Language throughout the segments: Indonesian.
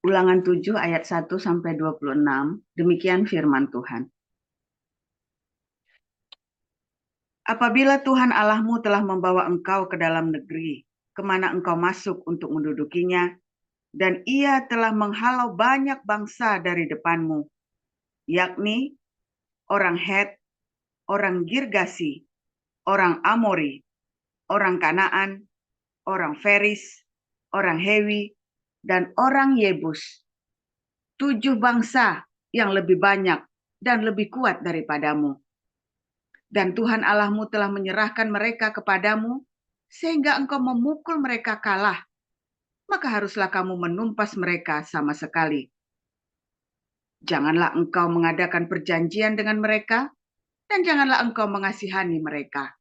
Ulangan 7 ayat 1 sampai 26, demikian firman Tuhan. Apabila Tuhan Allahmu telah membawa engkau ke dalam negeri, kemana engkau masuk untuk mendudukinya, dan ia telah menghalau banyak bangsa dari depanmu, yakni orang Het, orang Girgasi, orang Amori, orang Kanaan, orang Feris, orang Hewi, dan orang Yebus. 7 bangsa yang lebih banyak dan lebih kuat daripadamu. Dan Tuhan Allahmu telah menyerahkan mereka kepadamu, sehingga engkau memukul mereka kalah, maka haruslah kamu menumpas mereka sama sekali. Janganlah engkau mengadakan perjanjian dengan mereka, dan janganlah engkau mengasihani mereka.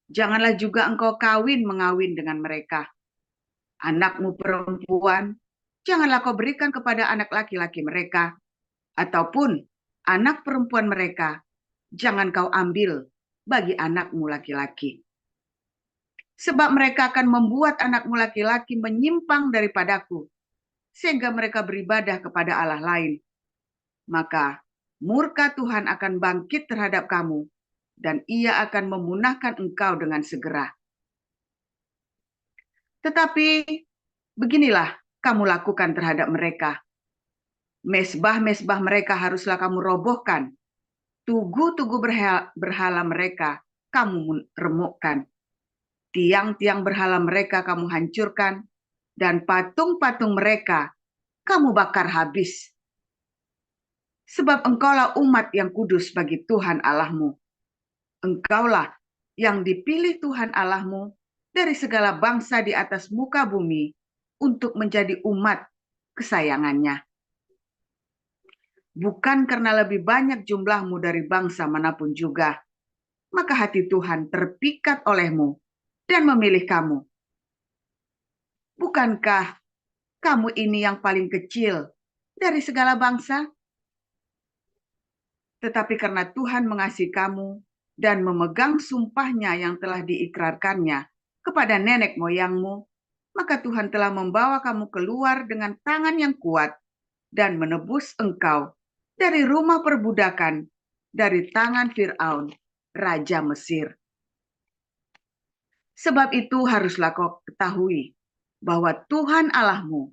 Janganlah juga engkau mengawin dengan mereka. Anakmu perempuan, janganlah kau berikan kepada anak laki-laki mereka, ataupun anak perempuan mereka, jangan kau ambil bagi anakmu laki-laki. Sebab mereka akan membuat anakmu laki-laki menyimpang daripadaku, sehingga mereka beribadah kepada Allah lain. Maka murka Tuhan akan bangkit terhadap kamu, dan ia akan memunahkan engkau dengan segera. Tetapi beginilah kamu lakukan terhadap mereka. Mesbah-mesbah mereka haruslah kamu robohkan. Tugu-tugu berhala mereka kamu remukkan. Tiang-tiang berhala mereka kamu hancurkan, dan patung-patung mereka kamu bakar habis. Sebab engkaulah umat yang kudus bagi Tuhan Allahmu. Engkaulah yang dipilih Tuhan Allahmu dari segala bangsa di atas muka bumi untuk menjadi umat kesayangannya. Bukan karena lebih banyak jumlahmu dari bangsa manapun juga, maka hati Tuhan terpikat olehmu dan memilih kamu. Bukankah kamu ini yang paling kecil dari segala bangsa? Tetapi karena Tuhan mengasihi kamu dan memegang sumpahnya yang telah diikrarkannya kepada nenek moyangmu, maka Tuhan telah membawa kamu keluar dengan tangan yang kuat dan menebus engkau dari rumah perbudakan, dari tangan Firaun, Raja Mesir. Sebab itu haruslah kau ketahui bahwa Tuhan Allahmu,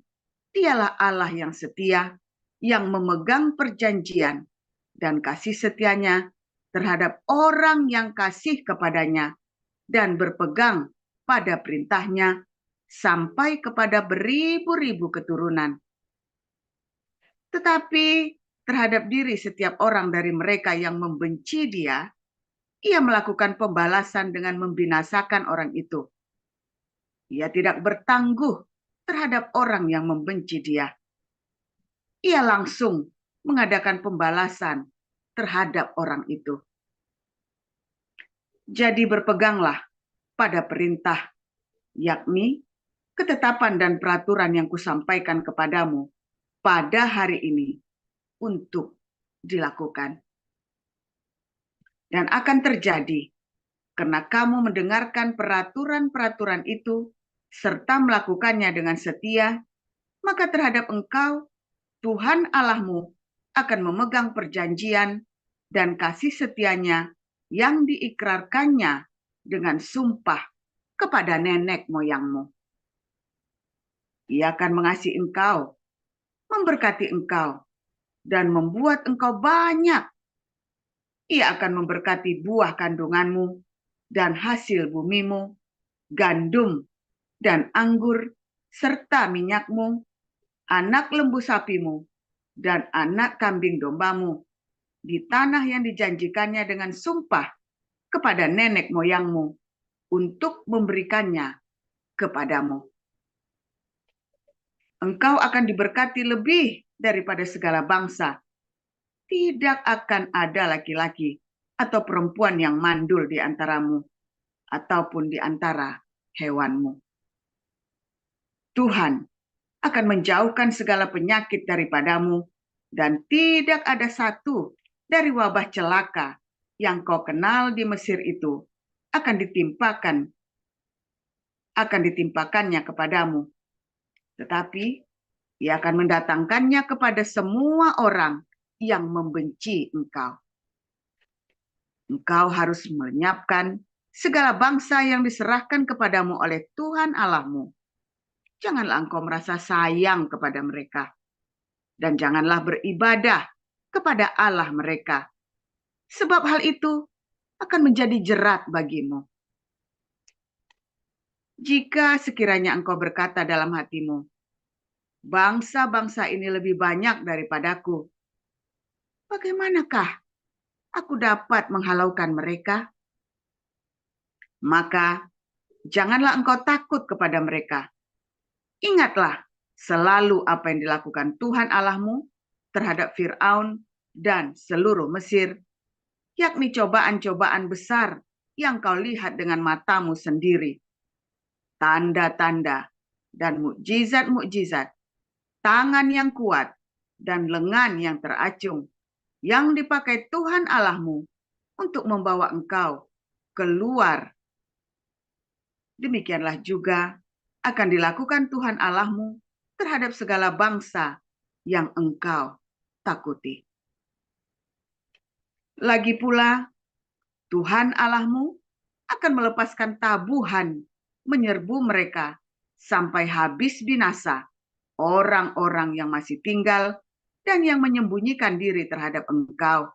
dialah Allah yang setia, yang memegang perjanjian dan kasih setianya terhadap orang yang kasih kepadanya dan berpegang pada perintahnya sampai kepada beribu-ribu keturunan. Tetapi terhadap diri setiap orang dari mereka yang membenci dia, ia melakukan pembalasan dengan membinasakan orang itu. Ia tidak bertangguh terhadap orang yang membenci dia. Ia langsung mengadakan pembalasan terhadap orang itu. Jadi berpeganglah pada perintah, yakni ketetapan dan peraturan yang kusampaikan kepadamu pada hari ini untuk dilakukan. Dan akan terjadi karena kamu mendengarkan peraturan-peraturan itu serta melakukannya dengan setia, maka terhadap engkau Tuhan Allahmu akan memegang perjanjian dan kasih setianya yang diikrarkannya dengan sumpah kepada nenek moyangmu. Ia akan mengasihi engkau, memberkati engkau, dan membuat engkau banyak. Ia akan memberkati buah kandunganmu dan hasil bumimu, gandum dan anggur, serta minyakmu, anak lembu sapimu, dan anak kambing dombamu, di tanah yang dijanjikannya dengan sumpah kepada nenek moyangmu untuk memberikannya kepadamu. Engkau akan diberkati lebih daripada segala bangsa. Tidak akan ada laki-laki atau perempuan yang mandul di antaramu, ataupun di antara hewanmu. Tuhan akan menjauhkan segala penyakit daripadamu, dan tidak ada satu dari wabah celaka yang kau kenal di Mesir itu akan ditimpakannya kepadamu. Tetapi Ia akan mendatangkannya kepada semua orang yang membenci engkau. Engkau harus melenyapkan segala bangsa yang diserahkan kepadamu oleh Tuhan Allahmu. Janganlah engkau merasa sayang kepada mereka, dan janganlah beribadah kepada Allah mereka, sebab hal itu akan menjadi jerat bagimu. Jika sekiranya engkau berkata dalam hatimu, bangsa-bangsa ini lebih banyak daripadaku, bagaimanakah aku dapat menghalaukan mereka? Maka janganlah engkau takut kepada mereka. Ingatlah selalu apa yang dilakukan Tuhan Allahmu terhadap Fir'aun dan seluruh Mesir, yakni cobaan-cobaan besar yang kau lihat dengan matamu sendiri. Tanda-tanda dan mukjizat-mukjizat, tangan yang kuat dan lengan yang teracung, yang dipakai Tuhan Allahmu untuk membawa engkau keluar. Demikianlah juga akan dilakukan Tuhan Allahmu terhadap segala bangsa yang engkau takuti. Lagi pula, Tuhan Allahmu akan melepaskan tabuhan menyerbu mereka sampai habis binasa orang-orang yang masih tinggal dan yang menyembunyikan diri terhadap engkau.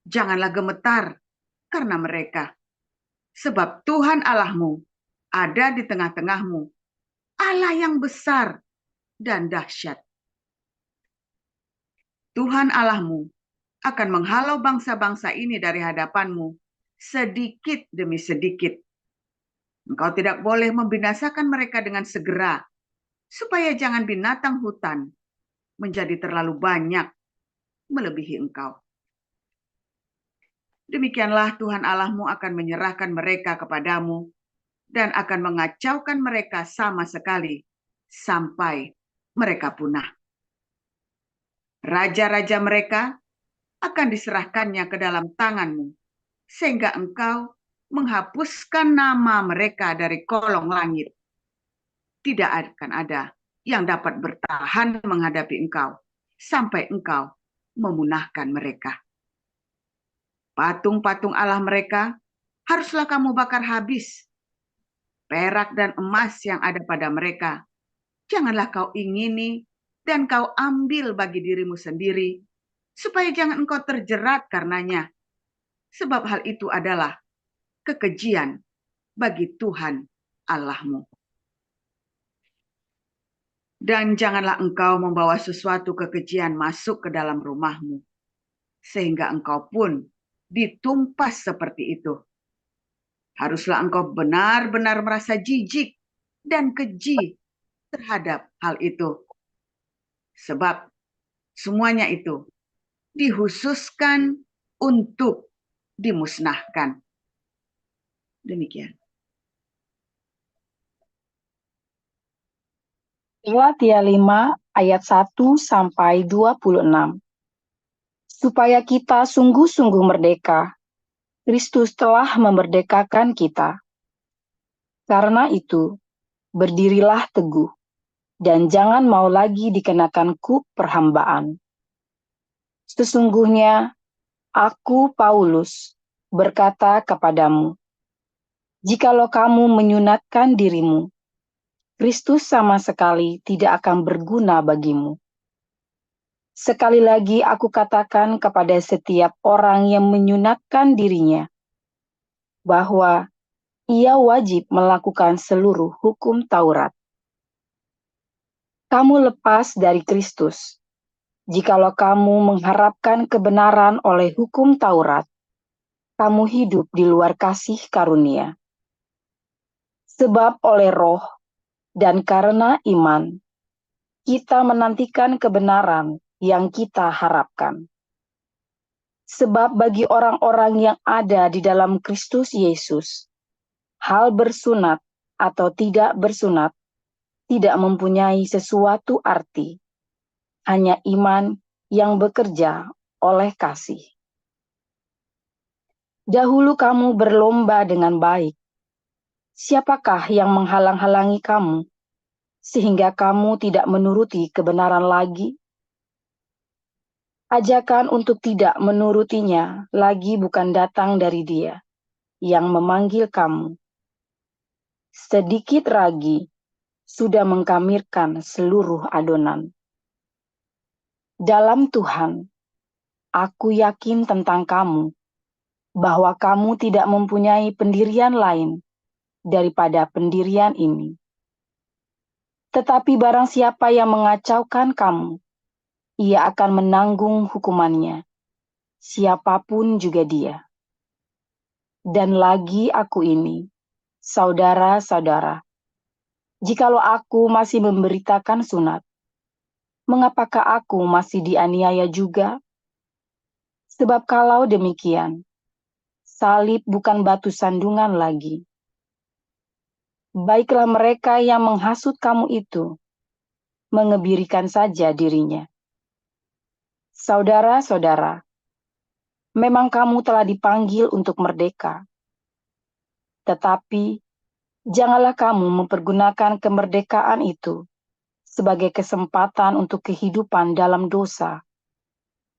Janganlah gemetar karena mereka, sebab Tuhan Allahmu ada di tengah-tengahmu, Allah yang besar dan dahsyat. Tuhan Allahmu akan menghalau bangsa-bangsa ini dari hadapanmu sedikit demi sedikit. Engkau tidak boleh membinasakan mereka dengan segera, supaya jangan binatang hutan menjadi terlalu banyak melebihi engkau. Demikianlah Tuhan Allahmu akan menyerahkan mereka kepadamu dan akan mengacaukan mereka sama sekali sampai mereka punah. Raja-raja mereka akan diserahkannya ke dalam tanganmu, sehingga engkau menghapuskan nama mereka dari kolong langit. Tidak akan ada yang dapat bertahan menghadapi engkau, sampai engkau memunahkan mereka. Patung-patung Allah mereka haruslah kamu bakar habis. Perak dan emas yang ada pada mereka, janganlah kau ingini dan kau ambil bagi dirimu sendiri, supaya jangan engkau terjerat karenanya. Sebab hal itu adalah kekejian bagi Tuhan Allahmu. Dan janganlah engkau membawa sesuatu kekejian masuk ke dalam rumahmu, sehingga engkau pun ditumpas seperti itu. Haruslah engkau benar-benar merasa jijik dan keji terhadap hal itu. Sebab semuanya itu dihususkan untuk dimusnahkan. Demikian. Galatia 5 ayat 1 sampai 26. Supaya kita sungguh-sungguh merdeka, Kristus telah memerdekakan kita. Karena itu, berdirilah teguh, dan jangan mau lagi dikenakan kuk perhambaan. Sesungguhnya, aku, Paulus, berkata kepadamu, jikalau kamu menyunatkan dirimu, Kristus sama sekali tidak akan berguna bagimu. Sekali lagi aku katakan kepada setiap orang yang menyunatkan dirinya, bahwa ia wajib melakukan seluruh hukum Taurat. Kamu lepas dari Kristus, jikalau kamu mengharapkan kebenaran oleh hukum Taurat, kamu hidup di luar kasih karunia. Sebab oleh Roh dan karena iman, kita menantikan kebenaran yang kita harapkan. Sebab bagi orang-orang yang ada di dalam Kristus Yesus, hal bersunat atau tidak bersunat tidak mempunyai sesuatu arti, hanya iman yang bekerja oleh kasih. Dahulu kamu berlomba dengan baik. Siapakah yang menghalang-halangi kamu? sehingga kamu tidak menuruti kebenaran lagi? Ajakan untuk tidak menurutinya lagi bukan datang dari Dia yang memanggil kamu. Sedikit ragi sudah mengkamirkan seluruh adonan. Dalam Tuhan, aku yakin tentang kamu, bahwa kamu tidak mempunyai pendirian lain daripada pendirian ini. Tetapi barang siapa yang mengacaukan kamu, ia akan menanggung hukumannya, siapapun juga dia. Dan lagi aku ini, saudara-saudara, jikalau aku masih memberitakan sunat, mengapakah aku masih dianiaya juga? Sebab kalau demikian, salib bukan batu sandungan lagi. Baiklah mereka yang menghasut kamu itu, mengebirikan saja dirinya. Saudara-saudara, memang kamu telah dipanggil untuk merdeka. Tetapi, janganlah kamu mempergunakan kemerdekaan itu sebagai kesempatan untuk kehidupan dalam dosa,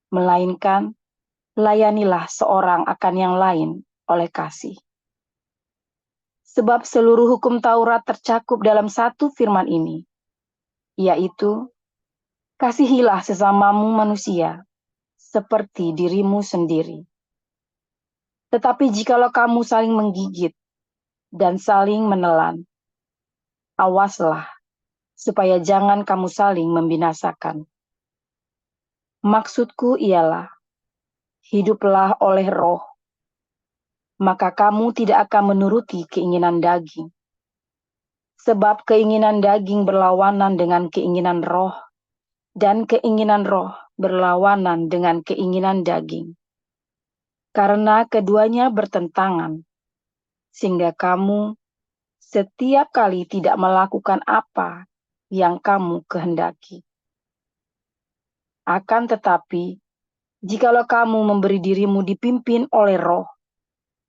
melainkan layanilah seorang akan yang lain oleh kasih. Sebab seluruh hukum Taurat tercakup dalam satu firman ini, yaitu, kasihilah sesamamu manusia, seperti dirimu sendiri. Tetapi jikalau kamu saling menggigit dan saling menelan, awaslah, supaya jangan kamu saling membinasakan. Maksudku ialah, hiduplah oleh roh, maka kamu tidak akan menuruti keinginan daging. Sebab keinginan daging berlawanan dengan keinginan roh, dan keinginan roh berlawanan dengan keinginan daging. Karena keduanya bertentangan, sehingga kamu setiap kali tidak melakukan apa yang kamu kehendaki. Akan tetapi, jikalau kamu memberi dirimu dipimpin oleh roh,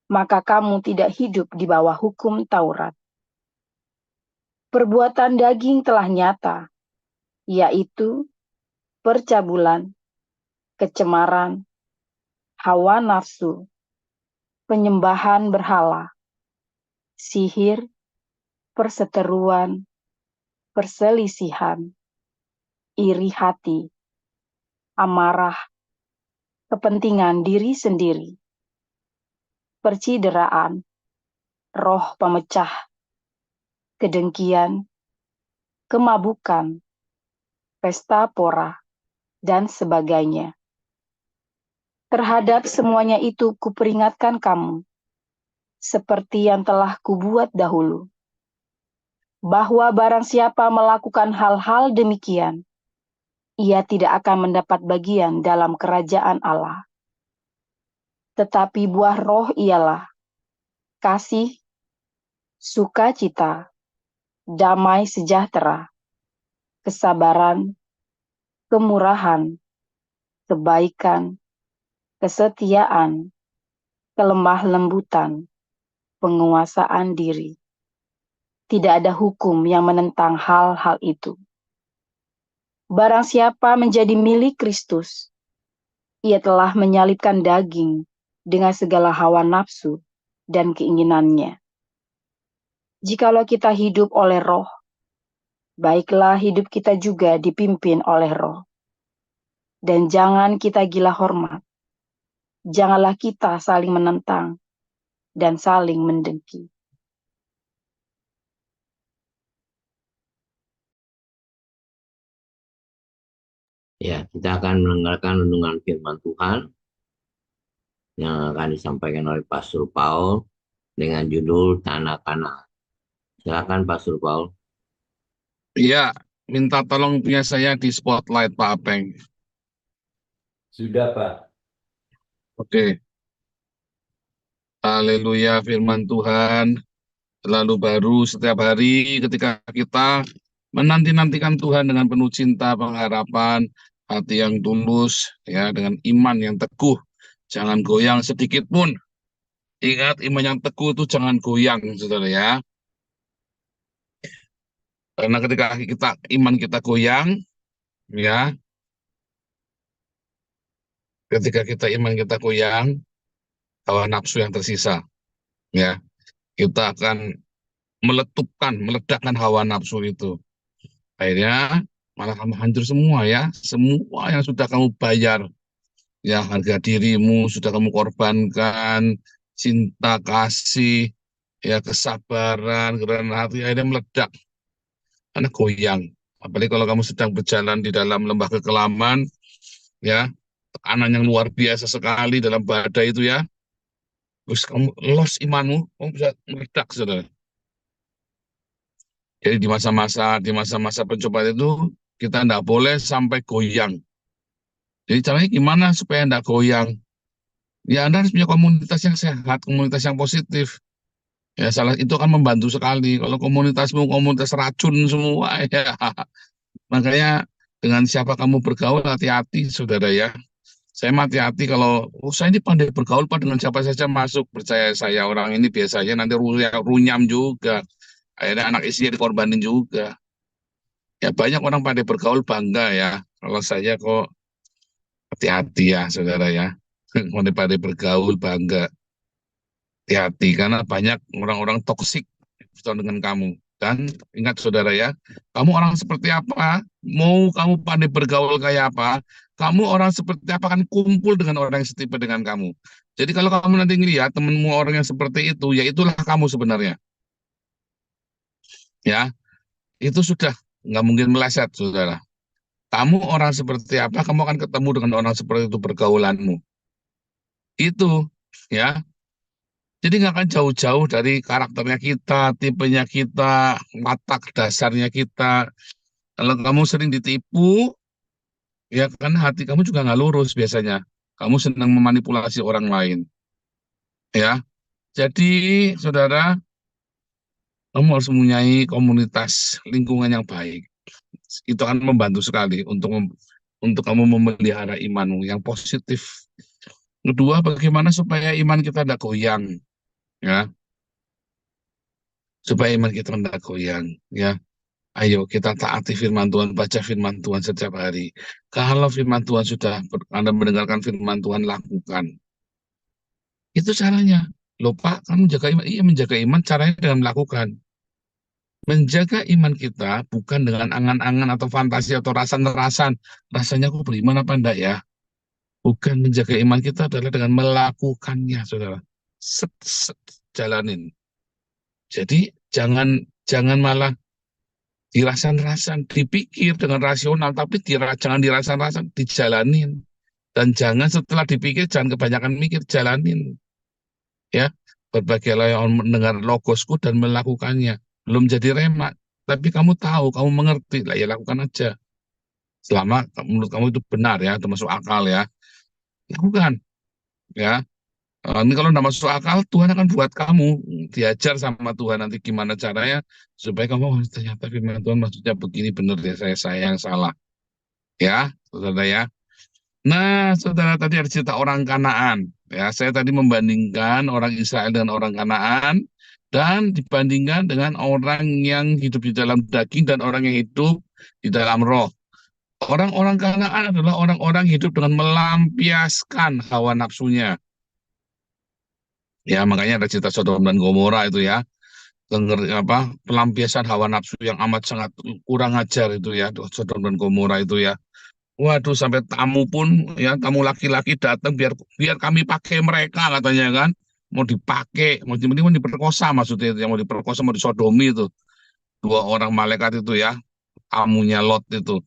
maka kamu tidak hidup di bawah hukum Taurat. Perbuatan daging telah nyata, yaitu percabulan, kecemaran, hawa nafsu, penyembahan berhala, sihir, perseteruan, perselisihan, iri hati, amarah, kepentingan diri sendiri, percideraan, roh pemecah, kedengkian, kemabukan, pesta pora, dan sebagainya. Terhadap semuanya itu kuperingatkan kamu, seperti yang telah kubuat dahulu, bahwa barang siapa melakukan hal-hal demikian, ia tidak akan mendapat bagian dalam kerajaan Allah. Tetapi buah roh ialah kasih, sukacita, damai sejahtera, kesabaran, kemurahan, kebaikan, kesetiaan, kelemah lembutan, penguasaan diri. Tidak ada hukum yang menentang hal-hal itu. Barang siapa menjadi milik Kristus, ia telah menyalibkan daging dengan segala hawa nafsu dan keinginannya. Jikalau kita hidup oleh roh, baiklah hidup kita juga dipimpin oleh roh. Dan jangan kita gila hormat. Janganlah kita saling menentang dan saling mendengki. Ya, kita akan mendengarkan renungan firman Tuhan yang akan disampaikan oleh Pastor Paul dengan judul Tanah Kanaan. Silakan Pastor Paul. Iya, minta tolong punya saya di spotlight Pak Apeng. Sudah, Pak. Oke. Haleluya, firman Tuhan selalu baru setiap hari ketika kita menanti-nantikan Tuhan dengan penuh cinta, pengharapan, hati yang tulus, ya, dengan iman yang teguh. Jangan goyang sedikit pun. Ingat, iman yang teguh itu jangan goyang, saudara ya. Karena ketika iman kita goyang, ya, ketika iman kita goyang, hawa nafsu yang tersisa, ya, kita akan meledakkan hawa nafsu itu. Akhirnya malah kamu hancur semua ya, semua yang sudah kamu bayar, ya harga dirimu sudah kamu korbankan, cinta kasih, ya kesabaran, kerendahan hati, akhirnya meledak, karena goyang. Apalagi kalau kamu sedang berjalan di dalam lembah kekelaman, ya tekanan yang luar biasa sekali dalam badai itu ya, terus kamu lost imanmu, kamu bisa meledak, saudara. Jadi di masa-masa pencobaan itu kita tidak boleh sampai goyang. Jadi caranya gimana supaya tidak goyang? Ya Anda harus punya komunitas yang sehat, komunitas yang positif. Ya salah itu akan membantu sekali. Kalau komunitasmu komunitas racun semua, ya makanya dengan siapa kamu bergaul hati-hati, saudara ya. Saya hati-hati kalau saya ini pandai bergaul Pak, dengan siapa saja masuk. Percaya saya orang ini biasanya nanti runyam juga. Akhirnya anak istrinya dikorbanin juga. Ya banyak orang pandai bergaul bangga ya. Kalau saya kok hati-hati ya saudara ya. Pandai bergaul bangga. Hati-hati karena banyak orang-orang toksik bersama dengan kamu. Dan ingat saudara ya, kamu orang seperti apa, mau kamu pandai bergaul kayak apa, kamu orang seperti apa akan kumpul dengan orang yang setipe dengan kamu. Jadi kalau kamu nanti ngelihat temenmu orang yang seperti itu, ya itulah kamu sebenarnya. Ya, itu sudah nggak mungkin meleset, saudara. Kamu orang seperti apa, kamu akan ketemu dengan orang seperti itu pergaulanmu. Itu, ya. Jadi nggak akan jauh-jauh dari karakternya kita, tipenya kita, watak dasarnya kita. Kalau kamu sering ditipu, ya kan hati kamu juga nggak lurus biasanya. Kamu senang memanipulasi orang lain, ya. Jadi, saudara, kamu harus mempunyai komunitas lingkungan yang baik. Itu akan membantu sekali untuk kamu memelihara imanmu yang positif. Kedua, bagaimana supaya iman kita tidak goyang, ya? Supaya iman kita tidak goyang, ya. Ayo kita taati firman Tuhan, baca firman Tuhan setiap hari. Kalau firman Tuhan Anda mendengarkan firman Tuhan, lakukan. Itu caranya. Loh Pak, kan menjaga iman. Iya, menjaga iman caranya dengan melakukan. Menjaga iman kita bukan dengan angan-angan atau fantasi atau rasan-rasan. Rasanya aku beriman apa enggak ya? Bukan, menjaga iman kita adalah dengan melakukannya, saudara. Jalanin. Jadi jangan malah dirasan-rasan, dipikir dengan rasional, tapi jangan dirasan-rasan, dijalanin. Dan jangan setelah dipikir, jangan kebanyakan mikir, jalanin. Ya, berbagai yang mendengar logosku dan melakukannya. Belum jadi rema, tapi kamu tahu, kamu mengerti, lah ya lakukan aja. Selama menurut kamu itu benar ya, termasuk akal ya. Lakukan, ya. Ini kalau tidak masuk akal, Tuhan akan buat kamu diajar sama Tuhan nanti gimana caranya supaya kamu ternyata firman Tuhan maksudnya begini, benar ya, saya yang salah. Ya, saudara ya. Nah, saudara, tadi ada cerita orang Kanaan. Ya, saya tadi membandingkan orang Israel dengan orang Kanaan dan dibandingkan dengan orang yang hidup di dalam daging dan orang yang hidup di dalam roh. Orang-orang Kanaan adalah orang-orang hidup dengan melampiaskan hawa nafsunya. Ya, makanya ada cerita Sodom dan Gomora itu ya. Pelampiasan hawa nafsu yang amat sangat kurang ajar itu ya, Sodom dan Gomora itu ya. Waduh, sampai tamu pun ya, tamu laki-laki datang biar kami pakai mereka katanya kan. Mau dipakai, mau diperkosa maksudnya itu, yang mau diperkosa, mau disodomi itu. Dua orang malaikat itu ya, tamunya Lot itu.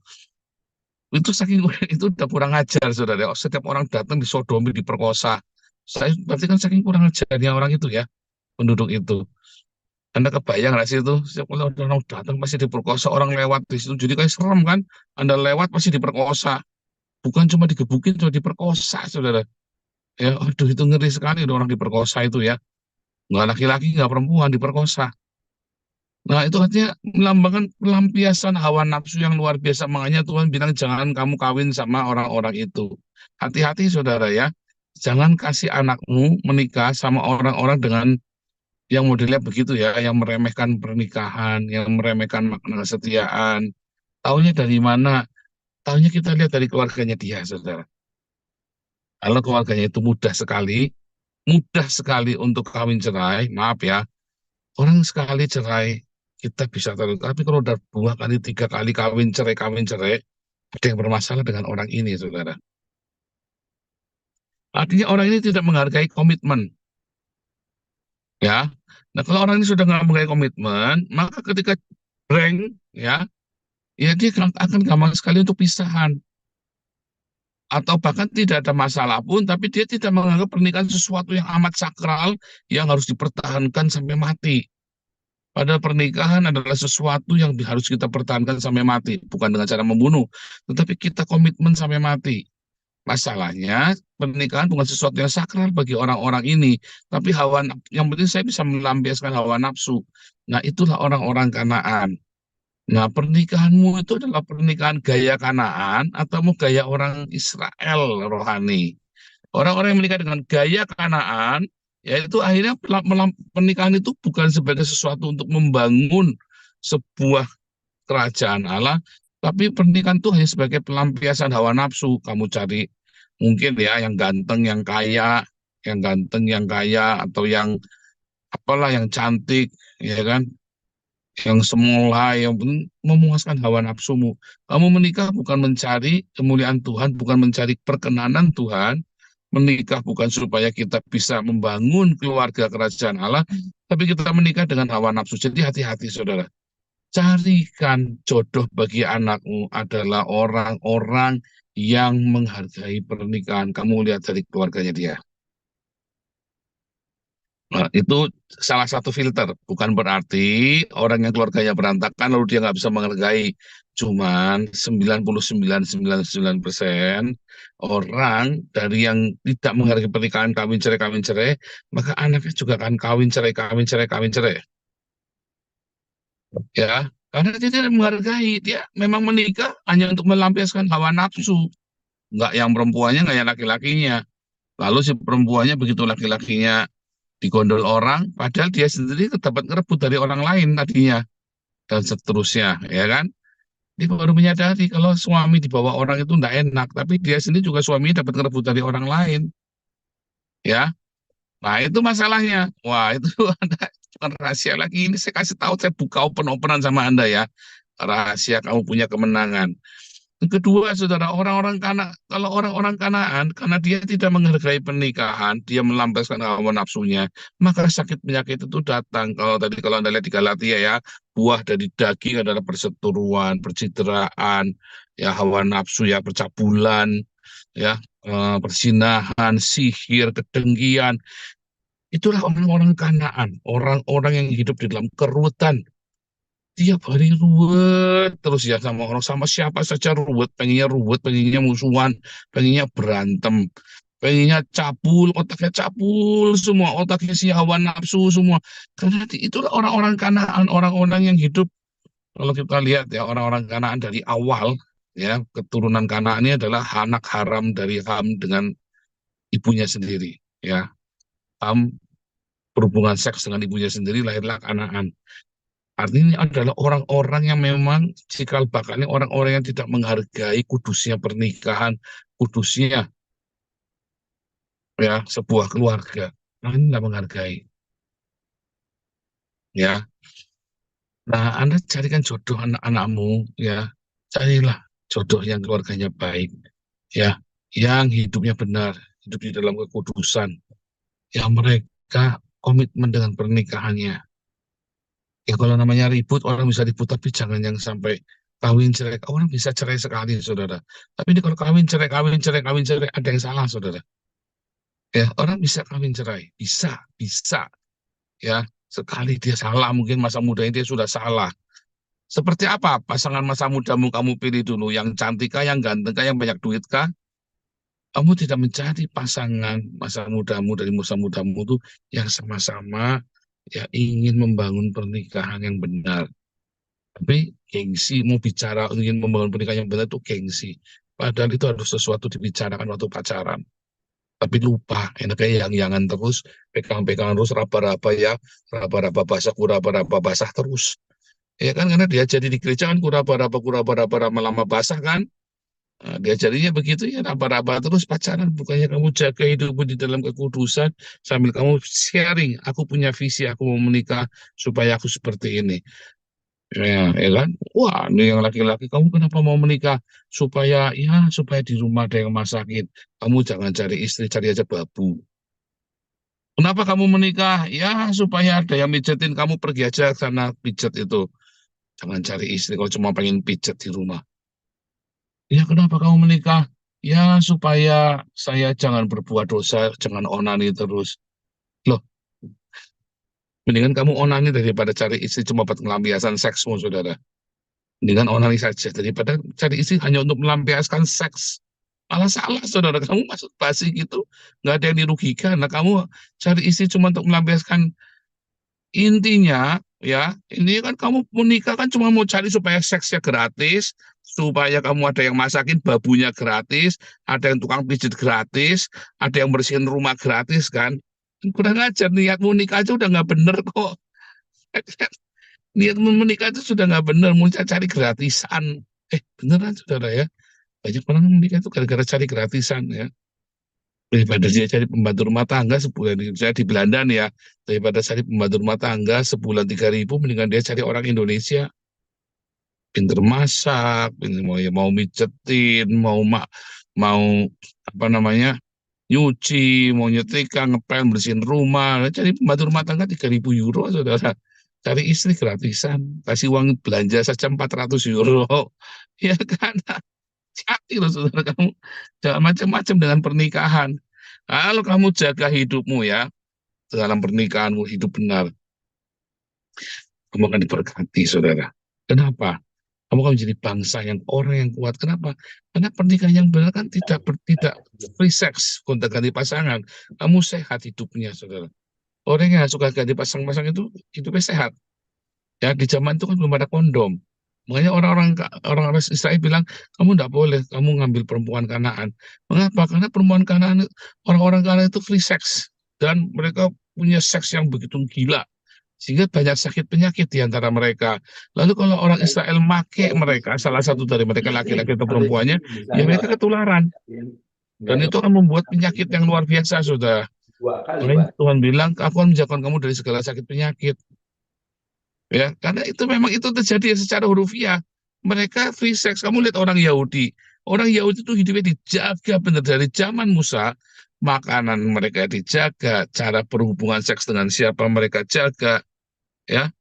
Itu saking itu udah kurang ajar, saudara. Setiap orang datang disodomi, diperkosa. Saya berarti kan saking kurang ajarnya orang itu ya, penduduk itu. Anda kebayang nggak sih itu? Setiap orang datang pasti diperkosa, orang lewat di situ. Jadi kayak serem kan? Anda lewat pasti diperkosa. Bukan cuma digebukin, cuma diperkosa, saudara. Ya, aduh itu ngeri sekali orang diperkosa itu ya. Nggak laki-laki, nggak perempuan, diperkosa. Nah, itu artinya melambangkan pelampiasan hawa nafsu yang luar biasa. Makanya Tuhan bilang jangan kamu kawin sama orang-orang itu. Hati-hati saudara ya. Jangan kasih anakmu menikah sama orang-orang dengan yang modelnya begitu ya, yang meremehkan pernikahan, yang meremehkan makna kesetiaan. Taunya dari mana? Taunya kita lihat dari keluarganya dia, saudara. Kalau keluarganya itu mudah sekali untuk kawin cerai, maaf ya, orang sekali cerai, kita bisa tahu. Tapi kalau udah 2 kali, 3 kali kawin cerai, ada yang bermasalah dengan orang ini, saudara. Artinya orang ini tidak menghargai komitmen, ya. Nah, kalau orang ini sudah nggak menghargai komitmen, maka ketika break, ya dia akan gampang sekali untuk pisahan. Atau bahkan tidak ada masalah pun, tapi dia tidak menganggap pernikahan sesuatu yang amat sakral, yang harus dipertahankan sampai mati. Padahal pernikahan adalah sesuatu yang harus kita pertahankan sampai mati, bukan dengan cara membunuh, tetapi kita komitmen sampai mati. Masalahnya, pernikahan bukan sesuatu yang sakral bagi orang-orang ini, tapi yang penting saya bisa melampiaskan hawa nafsu. Nah, itulah orang-orang Kanaan. Nah, pernikahanmu itu adalah pernikahan gaya Kanaan atau mau gaya orang Israel rohani. Orang-orang yang menikah dengan gaya Kanaan, yaitu akhirnya pernikahan itu bukan sebagai sesuatu untuk membangun sebuah kerajaan Allah, tapi pernikahan itu hanya sebagai pelampiasan hawa nafsu. Kamu cari mungkin ya yang ganteng, yang kaya, atau yang apalah yang cantik, ya kan? Yang semula, yang memuaskan hawa nafsumu. Kamu menikah bukan mencari kemuliaan Tuhan, bukan mencari perkenanan Tuhan. Menikah bukan supaya kita bisa membangun keluarga kerajaan Allah, tapi kita menikah dengan hawa nafsu. Jadi hati-hati, saudara. Carikan jodoh bagi anakmu adalah orang-orang yang menghargai pernikahan. Kamu lihat dari keluarganya dia. Nah, itu salah satu filter. Bukan berarti orang yang keluarganya berantakan lalu dia nggak bisa menghargai. Cuman 99,99% orang dari yang tidak menghargai pernikahan, kawin cerai, maka anaknya juga akan kawin cerai, kawin cerai, kawin cerai. Ya, karena dia tidak menghargai. Dia memang menikah hanya untuk melampiaskan hawa nafsu. Nggak yang perempuannya, nggak yang laki-lakinya. Lalu si perempuannya begitu laki-lakinya digondol orang, padahal dia sendiri dapat ngerebut dari orang lain tadinya, dan seterusnya, ya kan? Dia baru menyadari kalau suami di bawah orang itu tidak enak, tapi dia sendiri juga suami dapat ngerebut dari orang lain, ya. Nah, itu masalahnya. Wah, itu ada bukan rahasia lagi. Ini saya kasih tahu, saya buka open-openan sama Anda ya. Rahasia kamu punya kemenangan. Yang kedua, saudara, kalau orang-orang Kanaan, karena dia tidak menghargai pernikahan, dia melampiaskan hawa nafsunya, maka sakit penyakit itu datang. Kalau Anda lihat di Galatia ya, buah dari daging adalah perseteruan, percideraan, ya hawa nafsu, ya percabulan, ya persinahan, sihir, kedengkian. Itulah orang-orang Kanaan, orang-orang yang hidup di dalam keruwetan. Tiap hari ruwet terus ya sama orang, sama siapa saja ruwet, pengennya musuhan, pengennya berantem, pengennya cabul, otaknya cabul semua, otaknya si hawa nafsu semua. Karena itulah orang-orang Kanaan, orang-orang yang hidup, kalau kita lihat ya orang-orang Kanaan dari awal, ya keturunan Kanaan ini adalah anak haram dari Ham dengan ibunya sendiri, ya. Ham berhubungan seks dengan ibunya sendiri, lahirlah Kanaan. Artinya adalah orang-orang yang memang cikal bakalnya orang-orang yang tidak menghargai kudusnya pernikahan, kudusnya ya sebuah keluarga. Nah, ini tidak menghargai, ya. Nah, Anda carikan jodoh anak-anakmu, ya. Carilah jodoh yang keluarganya baik, ya, yang hidupnya benar, hidup di dalam kekudusan, yang mereka komitmen dengan pernikahannya. Ya kalau namanya ribut, orang bisa ribut, tapi jangan yang sampai kawin cerai. Orang bisa cerai sekali, saudara. Tapi ini kalau kawin cerai, ada yang salah, saudara. Ya, orang bisa kawin cerai, bisa. Ya, sekali dia salah, mungkin masa mudanya dia sudah salah. Seperti apa pasangan masa mudamu kamu pilih dulu? Yang cantik kah, yang ganteng kah, yang banyak duit kah? Kamu tidak mencari pasangan masa mudamu dari masa mudamu itu yang sama-sama ya ingin membangun pernikahan yang benar. Tapi gengsi, mau bicara ingin membangun pernikahan yang benar itu gengsi. Padahal itu harus sesuatu dibicarakan waktu pacaran. tapi lupa, enaknya yang-yangan terus, pegang-pegangan terus, raba-raba ya, raba-raba basah, kuraba-raba basah terus. Ya kan, karena dia jadi di gereja kan kuraba-raba lama-lama basah kan. Nah, dia jadinya begitu ya, raba-raba terus pacaran. Bukannya kamu jaga hidupmu di dalam kekudusan, sambil kamu sharing, aku punya visi, aku mau menikah supaya aku seperti ini. Ya kan? Wah, ini yang laki-laki, kamu kenapa mau menikah? Supaya di rumah ada yang masakin. Kamu jangan cari istri, cari aja babu. Kenapa kamu menikah? Ya, supaya ada yang pijetin, kamu pergi aja ke sana pijet itu. Jangan cari istri kalau cuma pengen pijet di rumah. Ya, kenapa kamu menikah? Ya, supaya saya jangan berbuat dosa, jangan onani terus. Loh, mendingan kamu onani daripada cari istri cuma buat melampiaskan seksmu, saudara. Mendingan onani saja daripada cari istri hanya untuk melampiaskan seks. Malah salah, saudara. Kamu masuk basi gitu, nggak ada yang dirugikan. Nah, kamu cari istri cuma untuk melampiaskan. Intinya, ya, ini kan kamu menikah kan cuma mau cari supaya seksnya gratis, supaya kamu ada yang masakin babunya gratis, ada yang tukang pijit gratis, ada yang bersihin rumah gratis kan. Kurang ajar, niatmu nikah aja udah nggak bener kok. Niatmu menikah itu sudah nggak bener, mau cari gratisan. Beneran saudara ya, banyak orang menikah itu gara-gara cari gratisan ya. Daripada dia cari pembantu rumah tangga sebulan, saya di Belanda nih ya, daripada cari pembantu rumah tangga sebulan 3.000, mendingan dia cari orang Indonesia, pinter masak, pinter mau mijetin, mau apa namanya, nyuci, mau nyetrika, ngepel, bersihin rumah. Nah, cari pembantu rumah tangga 3.000 euro, saudara. Cari istri gratisan, kasih uang belanja saja 400 euro, ya kan? Hati loh saudara, kamu jangan macam-macam dengan pernikahan. Kalau kamu jaga hidupmu ya, dalam pernikahanmu hidup benar, kamu akan diberkati, saudara. Kenapa? Kamu akan menjadi bangsa yang orang yang kuat. Kenapa? Karena pernikahan yang benar kan tidak free sex, gonta-ganti pasangan. Kamu sehat hidupnya, saudara. Orang yang suka ganti pasang-pasang itu hidupnya sehat. Ya, di zaman itu kan belum ada kondom. Makanya orang-orang Israel bilang, kamu tidak boleh, kamu ngambil perempuan Kanaan. Mengapa? Karena perempuan Kanaan, orang-orang Kanaan itu free sex. Dan mereka punya seks yang begitu gila. Sehingga banyak sakit penyakit di antara mereka. Lalu kalau orang Israel make mereka, salah satu dari mereka laki-laki atau perempuannya, ya mereka ketularan. Dan itu akan membuat penyakit yang luar biasa, sudah. Makanya Tuhan bilang, aku akan menjauhkan kamu dari segala sakit penyakit. Ya, karena itu memang itu terjadi secara hurufiah. Mereka free sex. Kamu lihat orang Yahudi. Orang Yahudi itu hidupnya dijaga benar dari zaman Musa. Makanan mereka dijaga, cara berhubungan seks dengan siapa mereka jaga, ya.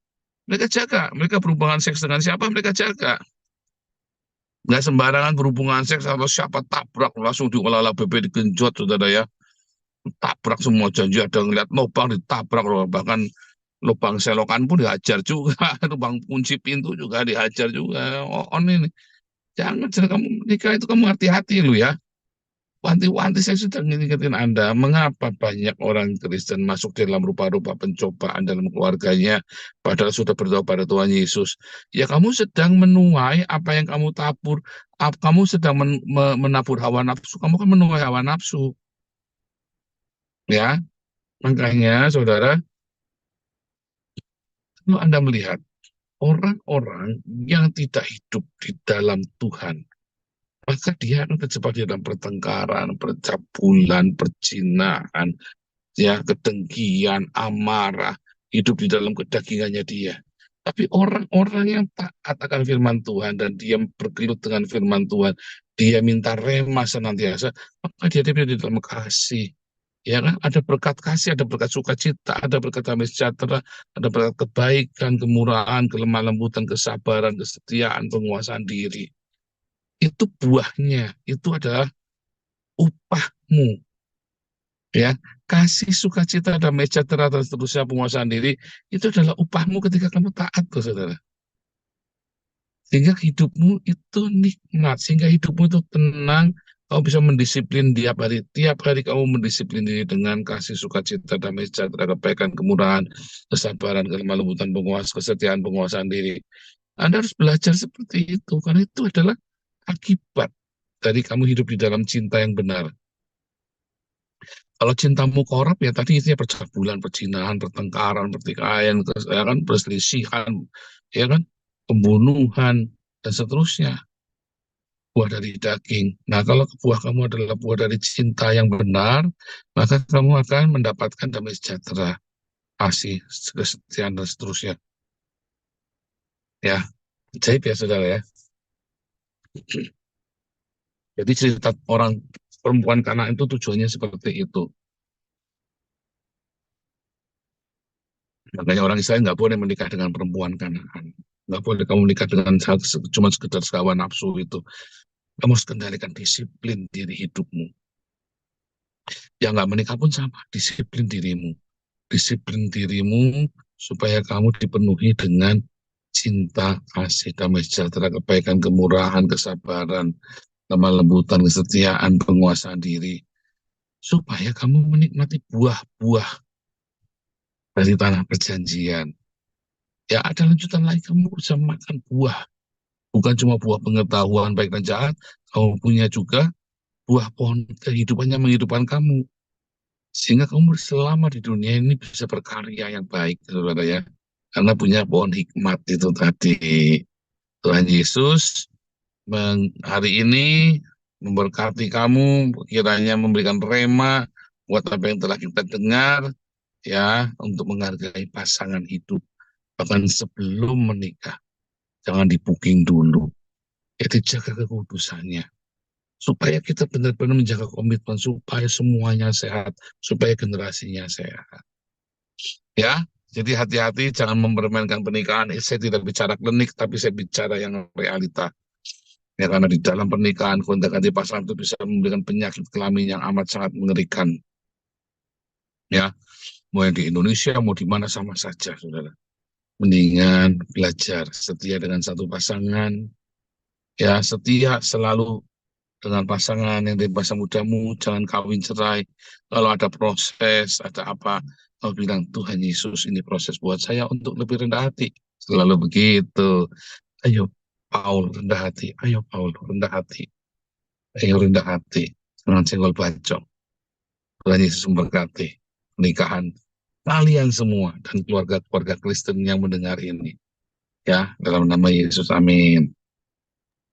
Mereka jaga, mereka berhubungan seks dengan siapa mereka jaga. Nggak sembarangan berhubungan seks atau siapa tabrak langsung diolah bebek digenjot, saudara ya. Tabrak semua janji, ada ngeliat lubang ditabrak, bahkan lubang selokan pun dihajar juga, lubang kunci pintu juga dihajar juga. Ini jangan kamu menikah itu kamu hati-hati lu ya. Wanti-wanti saya sudah mengingatkan Anda, mengapa banyak orang Kristen masuk dalam rupa-rupa pencobaan dalam keluarganya, padahal sudah berdoa pada Tuhan Yesus. Ya kamu sedang menuai apa yang kamu tabur, kamu sedang menabur hawa nafsu, kamu kan menuai hawa nafsu. Ya, makanya saudara, kalau Anda melihat orang-orang yang tidak hidup di dalam Tuhan, maka dia akan terjebak di dalam pertengkaran, percabulan, perjinahan, ya, kedengkian, amarah, hidup di dalam kedagingannya dia. Tapi orang-orang yang taat akan firman Tuhan dan dia bergelut dengan firman Tuhan, dia minta rema senantiasa, maka dia di dalam kasih. Ya kan? Ada berkat kasih, ada berkat sukacita, ada berkat damai sejahtera, ada berkat kebaikan, kemurahan, kelemah lembutan, kesabaran, kesetiaan, penguasaan diri. Itu buahnya, itu adalah upahmu. Ya, kasih sukacita damai sejahtera dan seterusnya, penguasaan diri, itu adalah upahmu ketika kamu taat, saudara. Sehingga hidupmu itu nikmat, sehingga hidupmu itu tenang, kamu bisa mendisiplin tiap hari kamu mendisiplin diri dengan kasih sukacita damai sejahtera, kebaikan, kemurahan, kesabaran, kelemah lembutan, kesetiaan, penguasaan diri. Anda harus belajar seperti itu, karena itu adalah akibat dari kamu hidup di dalam cinta yang benar. Kalau cintamu korup ya tadi itu ya percabulan, perzinahan, pertengkaran, pertikaian, ya kan, perselisihan, ya kan, pembunuhan dan seterusnya. Buah dari daging. Nah, kalau buah kamu adalah buah dari cinta yang benar, maka kamu akan mendapatkan damai sejahtera, kasih, kesetiaan dan seterusnya. Ya, ajaib ya saudara ya. Jadi cerita orang perempuan Kanaan itu tujuannya seperti itu. Makanya orang Israel nggak boleh menikah dengan perempuan Kanaan. Nggak boleh kamu menikah dengan cuma sekedar sekawan nafsu itu. Kamu harus kendalikan disiplin diri hidupmu. Yang nggak menikah pun sama, disiplin dirimu. Disiplin dirimu supaya kamu dipenuhi dengan cinta, kasih, damai sejahtera, kebaikan, kemurahan, kesabaran, lemah lembutan, kesetiaan, penguasaan diri. Supaya kamu menikmati buah-buah dari tanah perjanjian. Ya ada lanjutan lagi, kamu bisa makan buah. Bukan cuma buah pengetahuan baik dan jahat, kamu punya juga buah pohon kehidupan yang menghidupkan kamu. Sehingga kamu selama di dunia ini bisa berkarya yang baik, saudara ya. Karena punya pohon hikmat itu tadi. Tuhan Yesus hari ini memberkati kamu, kiranya memberikan rema buat apa yang telah kita dengar, ya, untuk menghargai pasangan hidup. Bahkan sebelum menikah, jangan dipuking dulu. Ya, dijaga kekudusannya. Supaya kita benar-benar menjaga komitmen, supaya semuanya sehat, supaya generasinya sehat. Ya, jadi hati-hati, jangan mempermainkan pernikahan. Saya tidak bicara klinik, tapi saya bicara yang realita. Ya, karena di dalam pernikahan, gonta-ganti pasangan itu bisa memberikan penyakit kelamin yang amat sangat mengerikan. Ya, mau yang di Indonesia, mau di mana sama saja, saudara. Mendingan belajar setia dengan satu pasangan, ya setia selalu dengan pasangan yang dari masa mudamu, jangan kawin cerai. Kalau ada proses, ada apa, kau bilang, Tuhan Yesus, ini proses buat saya untuk lebih rendah hati. Selalu begitu. Ayo, Paul, rendah hati. Ayo, Paul, rendah hati. Ayo, rendah hati. Jangan senggol bacok. Tuhan Yesus memberkati pernikahan kalian semua dan keluarga-keluarga Kristen yang mendengar ini. Ya, dalam nama Yesus, amin.